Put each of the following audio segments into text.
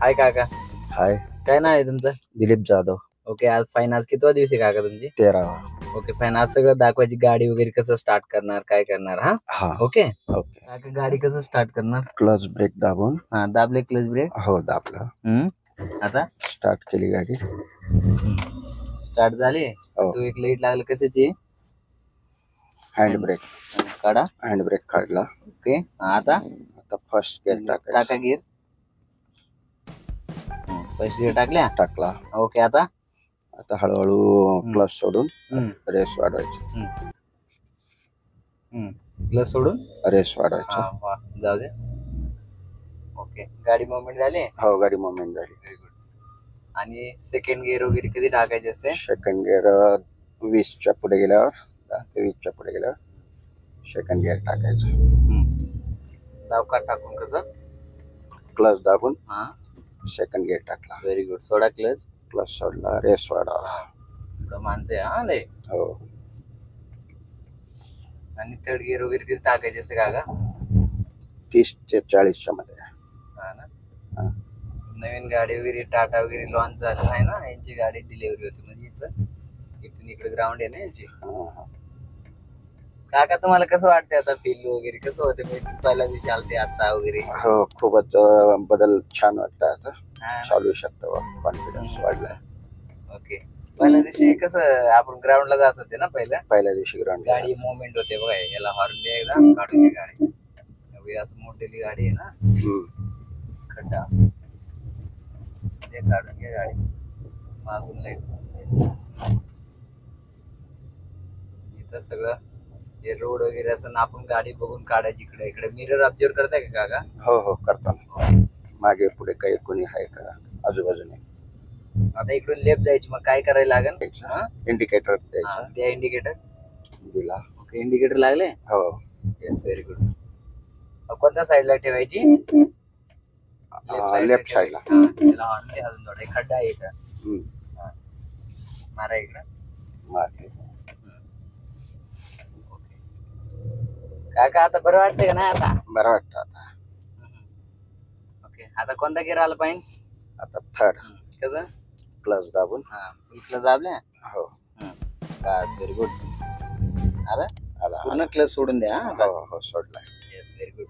हाय काका, हाय, काय नाव आहे तुमचं? दिलीप जाधव. ओके, आज फाईन, आज कितवा दिवस आहे काका तुमची? 13वा. ओके फाईन, आज सगळं दाखवायची, गाडी वगैरे कसं स्टार्ट करणार, काय करणार. हा हा, ओके ओके. काका, गाडी कसं स्टार्ट करणार? क्लच ब्रेक दाबून. हा, दाबले क्लच ब्रेक. हो, दाबलं. आता स्टार्ट केली गाडी. स्टार्ट झाली. हो. तू एक लाईट लागलं, कशाची? Hand brake. काढा. हँड ब्रेक काढला. ओके, आता फर्स्ट गिअर टाकायचा. टाका गिअर. फर्स्ट गिअर टाकला. ओके, आता हळूहळू क्लच सोडून रेस वाढवायची. क्लच सोडून रेस वाढवायची. जाऊ दे. ओके, गाडी मूवमेंट झाली. हो, गाडी मुवमेंट झाली. Very good. आणि सेकंड गिअर वगैरे कधी टाकायचे असते? सेकंड गिअर 20च्या पुढे गेल्यावर, 10 ते 20च्या पुढे गेल्यावर सेकंड गिअर टाकायचं. दावका टाकून कसं? क्लच दाबून हा, सेकंड गिअर टाकला. Very good. सोडा क्लच. क्लच सोडला, रेस वाढवला. माणसे हा लय. हो. आणि थर्ड गिअर वगैरे कधी टाकायचे असते काका? 30 ते 40च्या मध्ये. हा ना. नवीन गाडी वगैरे टाटा वगैरे लॉन्च झालं आहे ना, यांची गाडी डिलिव्हरी होती, म्हणजे इथून इकडे ग्राउंड आहे ना यांची. काका, तुम्हाला कसं वाटतंय आता? फील वगैरे कसं होते? पहिल्या दिवशी आलते, आता वगैरे. हो, खूपच बदल छान वाटतं. आता चालू शकतो, कॉन्फिडन्स वाढला. ओके, पहिल्या दिवशी कसं आपण ग्राउंडला जात होते ना? पहिल्या दिवशी ग्राउंड गाडी मुवमेंट होते बघा. याला हॉर्न दे, एकदा काढून गाडी. असं मोठेली गाडी आहे ना, खड्डा ते काढून घे गाडी. मागून लाईट. इथं सगळं हे रोड वगैरे असं ना, आपण गाडी बघून काढायची. इकडे इकडे मिरर ऑब्झर्व करताय का काका? हो हो, करतो. मागे पुढे काही कोणी आहे का आजूबाजूने? आता इकडून लेफ्ट जायची, मग काय करायला लागेल? इंडिकेटर द्यायचा. त्या इंडिकेटर दिला. ओके, इंडिकेटर लागले. हो. Yes, very good. कोणत्या साईडला ठेवायची? लेफ्ट साईडला. त्याला हॉर्न दे, अजून थोडा खड्डा आहे इथं. मारा इकडं. मारले. काका, आता बरं वाटतंय का नाही? आता बरं वाटतं. आता ओके, आता कोणता गिअर आला पाहिजे? आता थर्ड. कसं? क्लच दाबून. इथलं दाबल्या. हो. बस, व्हेरी गुड. आला आला. पूर्ण क्लच सोडून द्या. हो हो, सोडला. Yes, very good.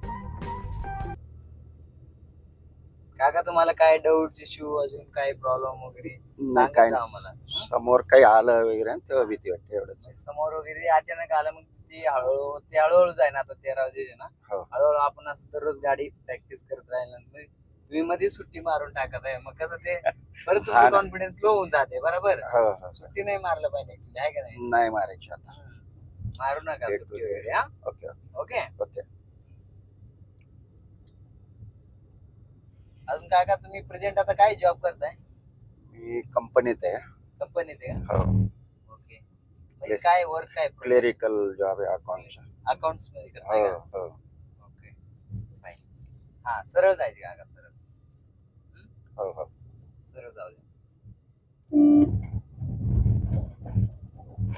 काका, तुम्हाला काय डाऊट, इश्यू, अजून काय प्रॉब्लेम वगैरे काय सांगा मला. समोर काही आलं वगैरे तेव्हा भीती वाटते. एवढंच. समोर वगैरे अचानक आलं, मग ती हळूहळू जाय ना. आता 13 दिवस ना, हळूहळू आपण असं दररोज गाडी प्रॅक्टिस करत राहिलं. तुम्ही मध्ये सुट्टी मारून टाकत आहे, मग कसं ते परत तुमचं कॉन्फिडन्स लो होऊन जाते. बरोबर. सुट्टी नाही मारलं पाहिजे ऍक्च्युली, आहे का नाही? नाही मारायची. आता मारू नका सुट्टी वगैरे. Okay okay. ओके. अजून काका, तुम्ही प्रेझेंट आता काय जॉब करताय? मी कंपनीत आहे. कंपनीत आहे हो. ओके, म्हणजे काय वर्क, काय? क्लेरिकल जॉब आहे. अकाउंट्स मध्ये करताय का? हो. Okay fine. हा, सरळ जायचे काका, सरळ. हो हो, सरळ जाऊ दे.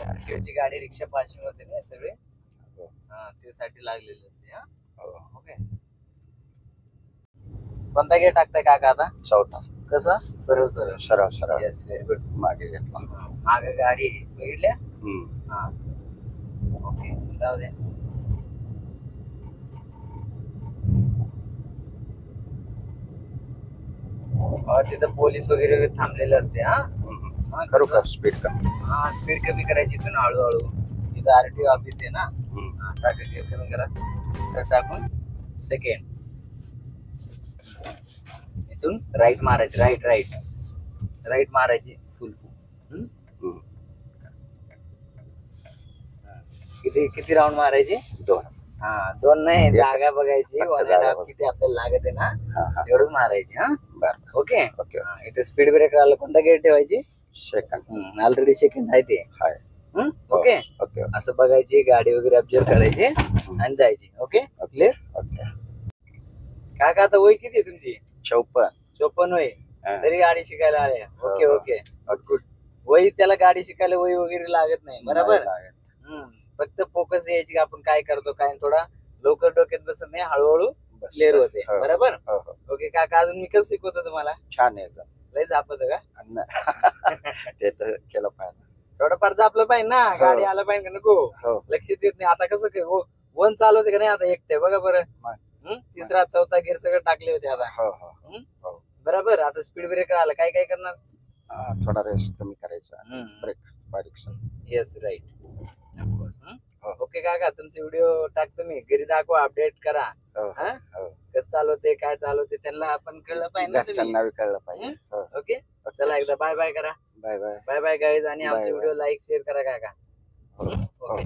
आरटीओची गाडी रिक्षा पासिंग होते ना सगळे. ते साठी लागलेली असते. ओके, कोणता गिअर टाकताय काका आता? चौथा. कसं? सरळ सरळ. सरळ सरळ. Yes, very good. मागे घेतला. मागे गाडी बघितल्या. ओके, जाऊ दे. तिथं पोलीस वगैरे थांबलेले असते. करू का स्पीड कमी? स्पीड कमी करायची इथून हळूहळू. इथं आरटीओ ऑफिस आहे ना. टाका गिअर कमी करा. तर टाकून सेकंड, इथून राईट मारायची. राईट मारायची फुल. किती राऊंड मारायची? 2. 2 नाही, जागा बघायची. किती आपल्याला लागत आहे ना, एवढंच मारायची. Okay okay. इथे स्पीड ब्रेकर आलं, कोणता गिअर ठेवायची? सेकंड. ऑलरेडी सेकंड आहे ते. Okay okay. असं बघायची, गाडी वगैरे ऑब्झर्व करायची आणि जायची. Okay, clear. ओके. काका, आता वय किती आहे तुमची? 54 वय, तरी गाडी शिकायला आले. Okay okay, good. वय, त्याला गाडी शिकायला वय वगैरे लागत नाही. बरोबर. फक्त फोकस यायची की आपण काय करतो, काय थोडा लवकर डोक्यात बसत नाही, हळूहळू बस. क्लिअर होते हो. बरोबर. हो हो ओके काका अजून मी कसं शिकवतो तुम्हाला छान आहे एकदम. लय झापत का अन्न. ते तर केलं पाहिजे. थोडंफार झापलं पाहिजे ना हो. गाडी आलं पाहिजे का नको हो लक्ष देत नाही आता कसं काय वन चालवते का नाही आता एकटे बघा बरं तिसरा चौथा गिअर सगळं टाकले होते आता हो हो हो. बरोबर आता स्पीड ब्रेकर आलं काय काय करणार थोडा रेस कमी करायचा. ब्रेक बारीक. येस राईट ओके काका तुमचे व्हिडिओ टाकतो मी घरी दाखवा अपडेट करा हो हा? हो. कसं चालवते काय चालवते त्यांना आपण कळलं पाहिजे ना तुम्ही. घरच्यांना बी कळलं पाहिजे. हो. ओके चला एकदा बाय बाय करा bye bye. Bye bye guys आणि Bye आमचे bye. व्हिडिओ लाईक शेअर करा काका हो हो. ओके